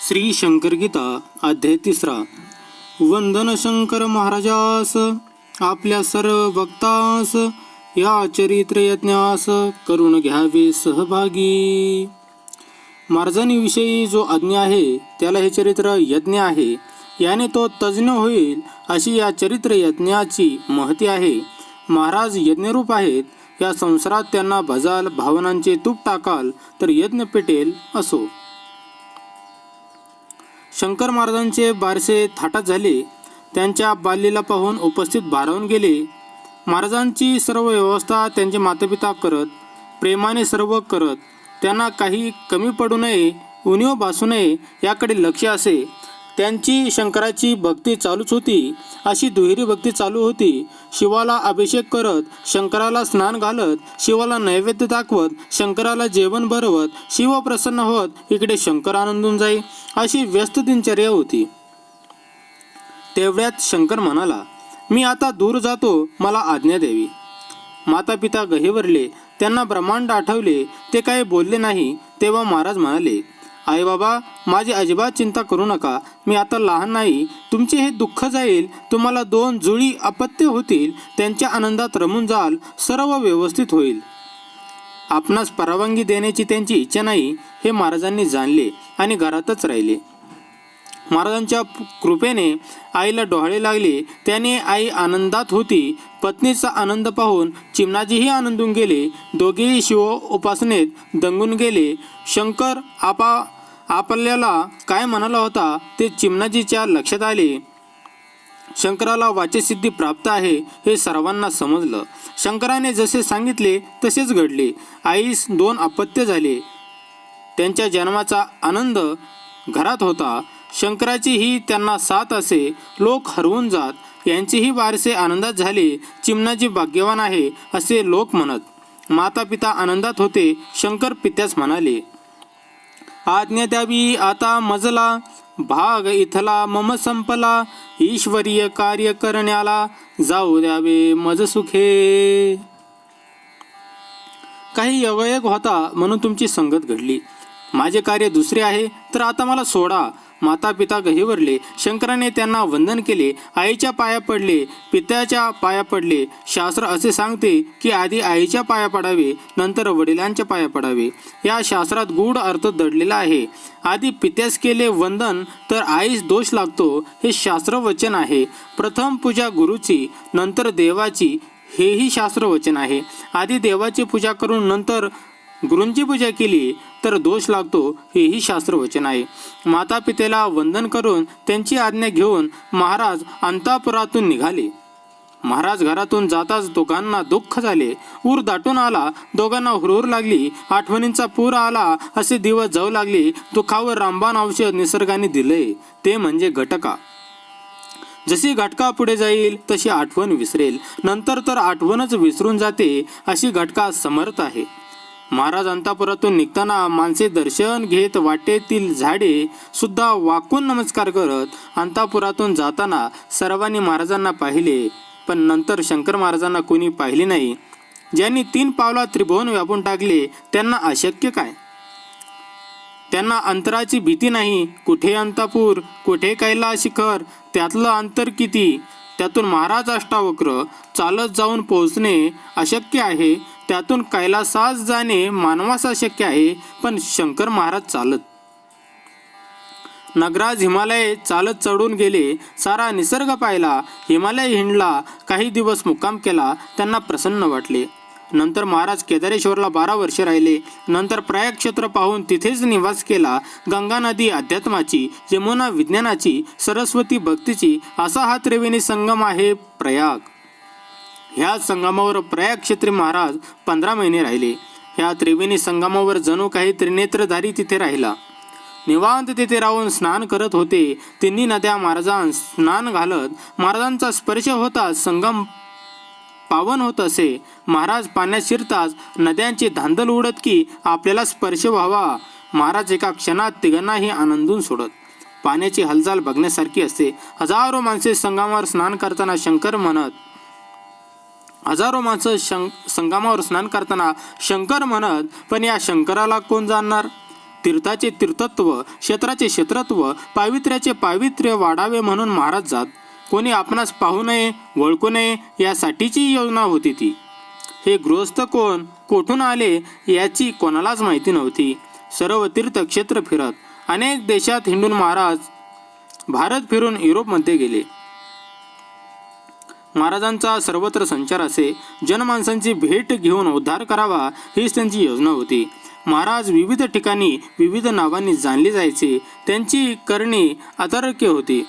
श्री शंकर गीता अध्याय 3. वंदन शंकर महाराजास आपल्या सर्व भक्तास या चरित्र यज्ञास करून घ्यावे सहभागी. महाराजांविषयी जो आज्ञा आहे त्याला हे चरित्र यज्ञ आहे, याने तो तज्ञ होईल अशी या चरित्र यज्ञाची महती आहे. महाराज यज्ञरूप आहेत. या संसारात त्यांना भजाल, भावनांचे तूप टाकाल तर यज्ञ पेटेल असो. शंकर महाराजांचे बारसे थाटात झाले. त्यांच्या बाल्लीला पाहून उपस्थित भारावून गेले. महाराजांची सर्व व्यवस्था त्यांचे मातापिता करत, प्रेमाने सर्व करत, त्यांना काही कमी पडू नये, उणीव भासू नये याकडे लक्ष असे. त्यांची शंकराची भक्ती चालूच होती. अशी दुहेरी भक्ती चालू होती. शिवाला अभिषेक करत, शंकराला स्नान घालत, शिवाला नैवेद्य दाखवत, शंकराला जेवण भरवत, शिव प्रसन्न होत, इकडे शंकर आनंदून जाई, अशी व्यस्त दिनचर्या होती. तेवढ्यात शंकर म्हणाला, मी आता दूर जातो, मला आज्ञा द्यावी. माता पिता गहिवरले. त्यांना ब्रह्मांड आठवले. ते काही बोलले नाही. तेव्हा महाराज म्हणाले, आई बाबा, माझी अजिबात चिंता करू नका. मी आता लहान नाही. तुमचे हे दुःख जाईल. तुम्हाला 2 जुळी अपत्य होतील. त्यांच्या आनंदात रमून जाल. सर्व व्यवस्थित होईल. आपणास परवानगी देण्याची त्यांची इच्छा नाही हे महाराजांनी जाणले आणि घरातच राहिले. महाराजांच्या कृपेने आईला डोहाळे लागले. त्याने आई आनंदात होती. पत्नीचा आनंद पाहून चिमणाजीही आनंदून गेले. दोघेही शिव उपासनेत दंगून गेले. शंकर आपल्याला काय म्हणाला होता ते चिमणाजीच्या लक्षात आले. शंकराला वाचसिद्धी प्राप्त आहे हे सर्वांना समजलं. शंकराने जसे सांगितले तसेच घडले. आईस 2 अपत्य झाले. त्यांच्या जन्माचा आनंद घरात होता. शंकराची ही त्यांना साथ असे. लोक हरवून जात. यांचेही वारसे आनंदात झाले. चिमणाजी भाग्यवान आहे असे लोक म्हणत. माता पिता आनंदात होते. शंकर पित्यास म्हणाले, आज्ञा द्यावी आता मजला, भाग इथला मम संपला, ईश्वरीय कार्य करण्याला जाऊ द्यावे मज सुखे. काही योगायोग होता म्हणून तुमची संगत घडली. माझे कार्य दुसरे आहे तर आता मला सोडा. माता पिता गहिवरले. शंकराने त्यांना वंदन केले. आईच्या पाया पडले, पित्याच्या पाया पडले. शास्त्र असे सांगते की आधी आईच्या पाया पडावे, नंतर वडिलांच्या पाया पडावे. या शास्त्रात गूढ अर्थ दडलेला आहे. आधी पित्यास केले वंदन तर आईस दोष लागतो हे शास्त्र वचन आहे. प्रथम पूजा गुरुची, नंतर देवाची, हेही शास्त्र वचन आहे. आधी देवाची पूजा करून नंतर गुरूंची पूजा केली तर दोष लागतो हेही शास्त्र वचन आहे. माता पितेला वंदन करून त्यांची आज्ञा घेऊन महाराज अंतःपुरातून निघाले. महाराज घरातून जाताच दोघांना दुःख झाले. ऊर दाटून आला. दोघांना हुरहुर लागली. आठवणींचा पूर आला असे दिवस जाऊ लागले. दुःखावर रामबाण औषध निसर्गाने दिले, ते म्हणजे घटका. जशी घटका पुढे जाईल तशी आठवण विसरेल. नंतर तर आठवणच विसरून जाते. अशी घटका समर्थ आहे. महाराज अंतःपुरातून निघताना माणसे दर्शन घेत वाटेतील झाडे सुद्धा वाकून नमस्कार करत. अंतःपुरातून जाताना सर्वांनी महाराजांना पाहिले, पण नंतर शंकर महाराजांना कोणी पाहिले नाही. ज्यांनी 3 पावलात त्रिभुवन व्यापून टाकले त्यांना अशक्य काय? त्यांना अंतराची भीती नाही. कुठे अंतापूर, कुठे कैलास शिखर, त्यातलं अंतर किती? त्यातून महाराज अष्टावक्र चालत जाऊन पोहोचणे अशक्य आहे. त्यातून कैलासास जाणे मानवास अशक्य आहे. पण शंकर महाराज चालत. नगराज हिमालय चालत चढून गेले. सारा निसर्ग पाहिला. हिमालय हिंडला. काही दिवस मुक्काम केला. त्यांना प्रसन्न वाटले. नंतर महाराज केदारेश्वरला 12 वर्षे राहिले. नंतर प्रयाग क्षेत्र पाहून तिथेच निवास केला. गंगा नदी अध्यात्माची, यमुना विज्ञानाची, सरस्वती भक्तीची, असा हा त्रिवेणी संगम आहे प्रयाग. ह्या संगमावर प्रयाग क्षेत्री महाराज 15 महिने राहिले. ह्या त्रिवेणी संगमावर जणू काही त्रिनेत्रधारी तिथे राहिला. निवांत तिथे राहून स्नान करत होते. तिन्ही नद्या महाराजांना स्नान घालत. महाराजांचा स्पर्श होता संगम पावन होत असे. महाराज पाण्यात शिरताच नद्यांची धांदल उडत की आपल्याला स्पर्श व्हावा. महाराज एका क्षणात तिघांनाही आनंदून सोडत. पाण्याची हालचाल बघण्यासारखी असते. हजारो माणसे संगमावर स्नान करताना शंकर म्हणत. संगमावर स्नान करताना शंकर म्हणत. पण या शंकराला कोण जाणणार? तीर्थाचे तीर्थत्व, क्षेत्राचे क्षेत्रत्व, पावित्र्याचे पावित्र्य वाढावे म्हणून महाराज जात. कोणी आपणास पाहू नये, ओळखू नये यासाठीची योजना होती ती. हे गृहस्थ कोण, कोठून आले याची कोणालाच माहिती नव्हती. सर्व तीर्थक्षेत्र फिरत अनेक देशात हिंडून महाराज भारत फिरून युरोपमध्ये गेले. महाराजांचा सर्वत्र संचार असे. जनमानसांची भेट घेऊन उद्धार करावा हीच त्यांची योजना होती. महाराज विविध ठिकाणी विविध नावांनी जाणले जायचे. त्यांची करणी अतर्क्य होती.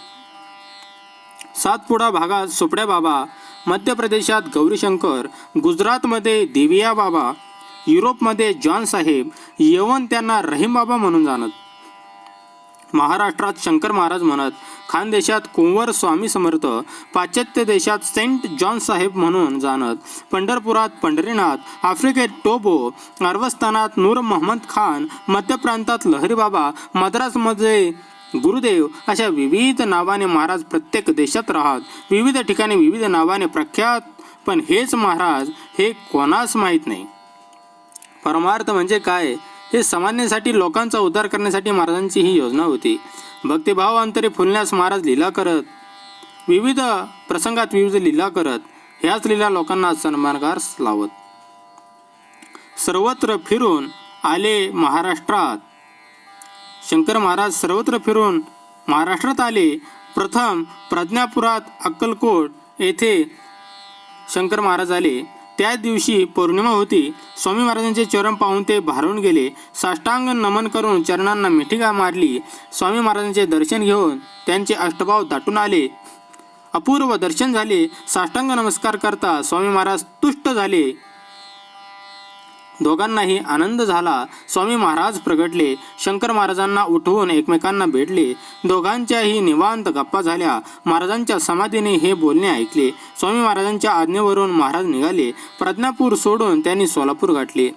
सातपुडा भागात सोपड्या बाबा, मध्य प्रदेशात गौरीशंकर, गुजरातमध्ये देविया बाबा, युरोपमध्ये जॉन साहेब, यवन त्यांना रहीम बाबा म्हणून जाणत. महाराष्ट्रात शंकर महाराज म्हणत, खानदेशात कुंवर स्वामी समर्थ, पाश्चात्य देशात सेंट जॉन साहेब म्हणून जाणत, पंढरपुरात पंढरीनाथ, आफ्रिकेत टोबो, अरबस्तानात नूर महम्मद खान, मध्य प्रांतात लहरी बाबा, मद्रासमध्ये गुरुदेव अशा विविध नावाने महाराज प्रत्येक देशात राहत. विविध ठिकाणी विविध नावाने प्रख्यात. पण हेच महाराज हे कोणास माहीत नाही. परमार्थ म्हणजे काय हे समजण्यासाठी, लोकांचा उद्धार करण्यासाठी महाराजांची ही योजना होती. भक्तिभाव अंतरे फुलण्यास महाराज लीला करत. विविध प्रसंगात विविध लीला करत. ह्याच लीला लोकांना सन्मानगार लावत. सर्वत्र फिरून आले महाराष्ट्रात. शंकर महाराज सर्वत्र फिरून महाराष्ट्रात आले. प्रथम प्रज्ञापुरात अक्कलकोट येथे शंकर महाराज आले. त्याच दिवशी पौर्णिमा होती. स्वामी महाराजांचे चरण पाहून ते भारून गेले. साष्टांग नमन करून चरणांना मिठीगा मारली. स्वामी महाराजांचे दर्शन घेऊन त्यांचे अष्टभाव दाटून आले. अपूर्व दर्शन झाले. साष्टांग नमस्कार करता स्वामी महाराज तुष्ट झाले. दोघांनाही आनंद झाला. स्वामी महाराज प्रगटले. शंकर महाराजांना उठवून एकमेकांना भेटले. दोघांच्याही निवांत गप्पा झाल्या. महाराजांच्या समाधीने हे बोलणे ऐकले. स्वामी महाराजांच्या आज्ञेवरून महाराज निघाले. प्रज्ञापूर सोडून त्यांनी सोलापूर गाठले.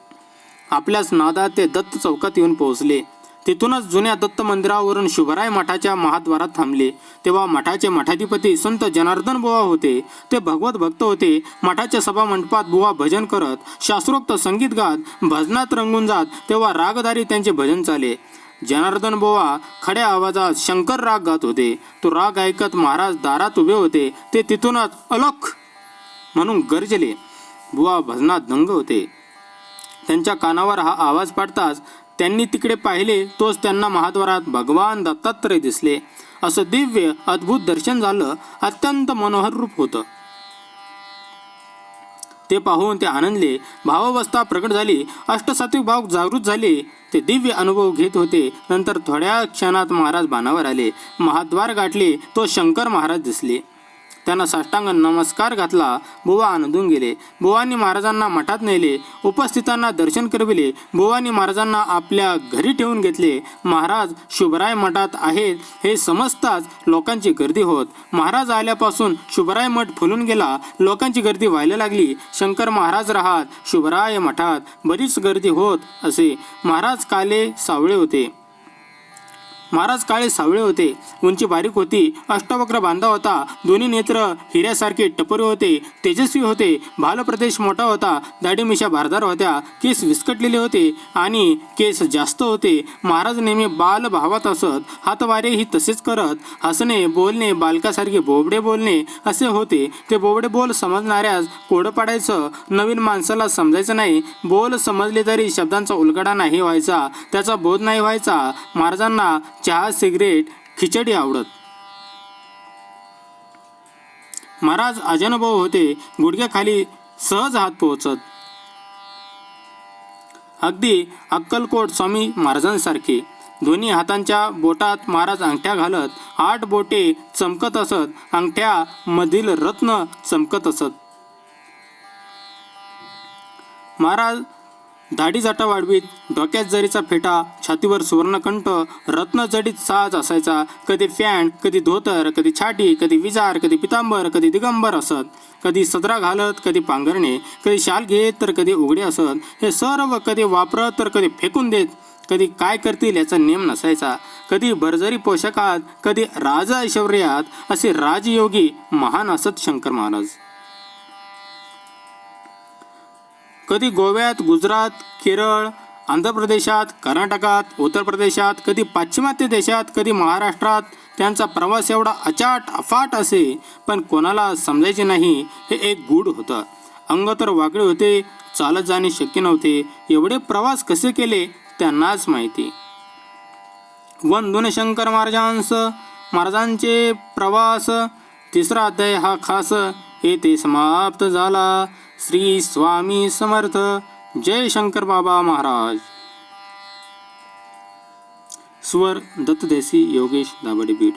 आपल्याच नादात ते दत्त चौकात येऊन पोहोचले. तिथूनच जुन्या दत्त मंदिरावरून शुभराय मठाच्या महाद्वारात थांबले. तेव्हा मठाचे मठाधिपती संत जनार्दन बुवा होते. ते भगवत भक्त होते. मठाच्या सभा मंडपात बुवा भजन करत, शास्त्रोक्त संगीत गात, भजनात रंगून जात. तेव्हा रागधारी त्यांचे भजन चाले. जनार्दन बुवा खड्या आवाजात शंकर राग गात होते. तो राग ऐकत महाराज दारात उभे होते. ते तिथूनच अलख म्हणून गर्जले. बुवा भजनात दंग होते. त्यांच्या कानावर हा आवाज पडताच त्यांनी तिकडे पाहिले. तोच त्यांना महाद्वारात भगवान दत्तात्रय दिसले. असं दिव्य अद्भुत दर्शन झालं. अत्यंत मनोहर रूप होतं. ते पाहून ते आनंदले. भावावस्था प्रकट झाली. अष्टसात्विक भाव जागृत झाले. ते दिव्य अनुभव घेत होते. नंतर थोड्या क्षणात महाराज बाणावर आले. महाद्वार गाठले. तो शंकर महाराज दिसले. त्यांना साष्टांग नमस्कार घातला. बुवा आनंदून गेले. बुवांनी महाराजांना मठात नेले. उपस्थितांना दर्शन करविले. बुवांनी महाराजांना आपल्या घरी ठेवून घेतले. महाराज शुभराय मठात आहेत हे समजताच लोकांची गर्दी होत. महाराज आल्यापासून शुभराय मठ फुलून गेला. लोकांची गर्दी व्हायला लागली. शंकर महाराज राहत शुभराय मठात बरीच गर्दी होत असे. महाराज काळे सावळे होते. उंची बारीक होती. अष्टवक्र बांधा होता. दोन्ही नेत्र हिऱ्यासारखे टपोरे होते. तेजस्वी होते. भालप्रदेश मोठा होता. दाढी मिशा भारदार होत्या. केस विस्कटलेले होते आणि केस जास्त होते. महाराज नेहमी बाल भावात असत. हातवारेही तसेच करत. हसणे, बोलणे बालकासारखे बोबडे बोलणे असे होते. ते बोबडे बोल समजणाऱ्यास कोडं पाडायचं. नवीन माणसाला समजायचं नाही. बोल समजले तरी शब्दांचा उलगडा नाही व्हायचा. त्याचा बोध नाही व्हायचा. महाराजांना चहा, सिगरेट, खिचडी आवडत. महाराज अजानुभव होते. गुडघ्याखाली सहज हात पोहोचत. अगदी अक्कलकोट स्वामी महाराजांसारखे. दोन्ही हातांच्या बोटात महाराज अंगठ्या घालत. 8 बोटे चमकत असत. अंगठ्या मधील रत्न चमकत असत. महाराज दाढी जाटा वाढवीत. डोक्यात जरीचा फेटा, छातीवर सुवर्णकंठ, रत्नजडीत साज असायचा. कधी पॅन्ट, कधी धोतर, कधी छाटी, कधी विजार, कधी पितांबर, कधी दिगंबर असत. कधी सदरा घालत, कधी पांघरणे, कधी शाल घेत तर कधी उघडे असत. हे सर्व कधी वापरत तर कधी फेकून देत. कधी काय करतील याचा नेम नसायचा. कधी भरजरी पोशाखात, कधी राज ऐश्वर्यात असे राजयोगी महान असत शंकर महाराज. कधी गोव्यात, गुजरात, केरळ आंध्र प्रदेशात, कर्नाटकात, उत्तर प्रदेशात, कधी पाश्चिमात्य देशात, कधी महाराष्ट्रात त्यांचा प्रवास एवढा अचाट अफाट असे, पण कोणाला समजायचे नाही हे एक गूढ होतं. अंग तर वाकडे होते, चालत जाणे शक्य नव्हते. एवढे प्रवास कसे केले त्यांनाच माहिती. वंदून शंकर महाराजांचे प्रवास तिसरा अध्याय हा खास येथे समाप्त झाला. श्री स्वामी समर्थ. जय शंकर बाबा महाराज. स्वर दत्तदेसी योगेश दाभाडे बीड.